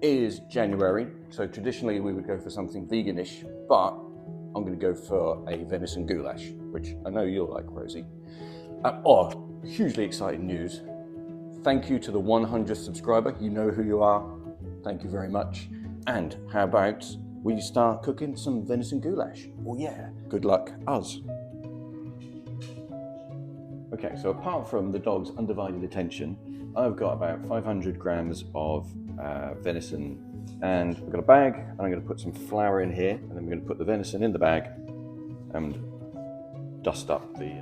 is January, so traditionally we would go for something veganish, but I'm going to go for a venison goulash, which I know you'll like, Rosie. Hugely exciting news. Thank you to the 100th subscriber. You know who you are. Thank you very much. And how about we start cooking some venison goulash? Oh yeah, good luck us. Okay, so apart from the dog's undivided attention, I've got about 500 grams of venison, and I've got a bag, and I'm going to put some flour in here, and then we're going to put the venison in the bag and dust up the...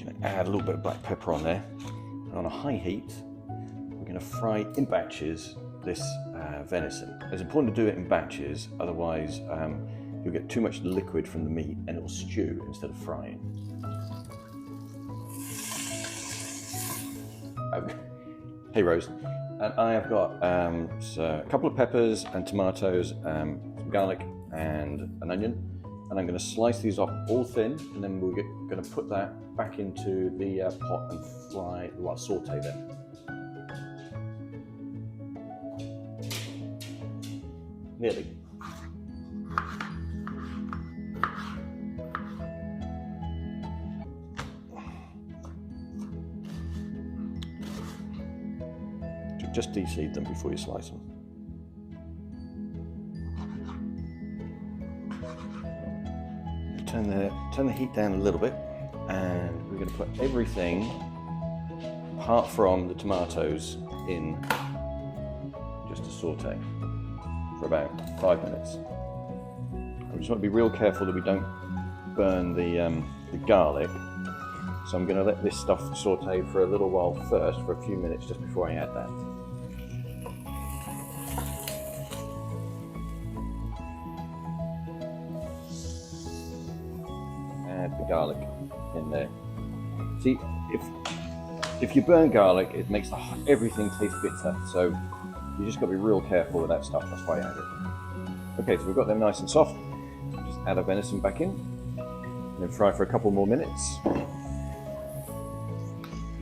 Going to add a little bit of black pepper on there, and on a high heat, we're going to fry in batches this venison. It's important to do it in batches, otherwise you'll get too much liquid from the meat and it will stew instead of frying. Hey Rose, and I have got a couple of peppers and tomatoes, some garlic and an onion, and I'm going to slice these off all thin, and then we're going to put that back into the pot and saute them. Nearly. Just de-seed them before you slice them. Turn the heat down a little bit, and we're going to put everything apart from the tomatoes in just to saute for about 5 minutes. We just want to be real careful that we don't burn the garlic. So I'm going to let this stuff saute for a little while first, for a few minutes, just before I add that. Add the garlic in there. See, if you burn garlic, it makes everything taste bitter. So you just got to be real careful with that stuff. That's why I add it. Okay, so we've got them nice and soft. Just add our venison back in, and then fry for a couple more minutes.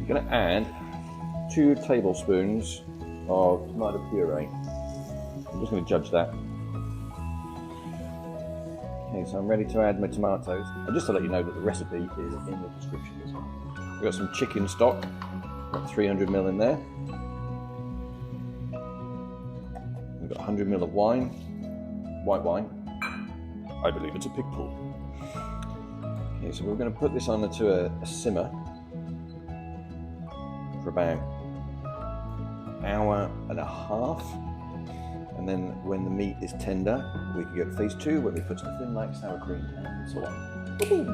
I'm going to add 2 tablespoons of tomato puree. I'm just going to judge that. Okay, so I'm ready to add my tomatoes. And just to let you know that the recipe is in the description as well. We've got some chicken stock, got 300 ml in there. We've got 100 ml of wine, white wine. I believe it's a pig pool. Okay, so we're going to put this on to a simmer for about an hour and a half. And then when the meat is tender, we can go to phase 2, where we put stuff in like sour cream and so on. Woo-hoo!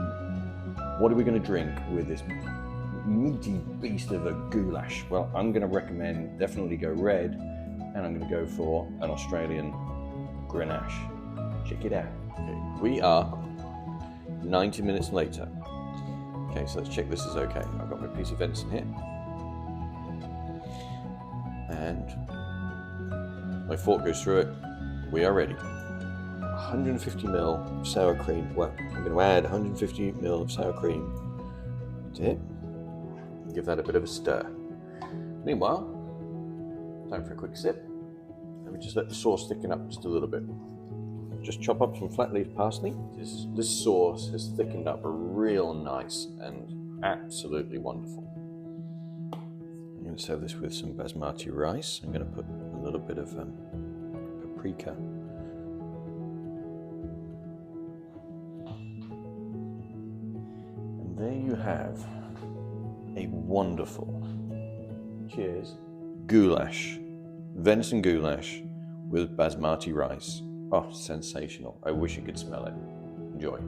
What are we going to drink with this meaty beast of a goulash? Well, I'm going to recommend definitely go red, and I'm going to go for an Australian Grenache. Check it out. Okay, we are 90 minutes later. Okay, so let's check this is okay. I've got my piece of venison here. And my fork goes through it. We are ready. 150 ml of sour cream. Well, I'm going to add 150 ml of sour cream to it. Give that a bit of a stir. Meanwhile, time for a quick sip. Let me just let the sauce thicken up just a little bit. Just chop up some flat leaf parsley. This sauce has thickened up real nice and absolutely wonderful. I'm going to serve this with some basmati rice. I'm going to put a little bit of paprika. And there you have a wonderful, cheers, goulash, venison goulash with basmati rice. Oh, sensational. I wish you could smell it. Enjoy.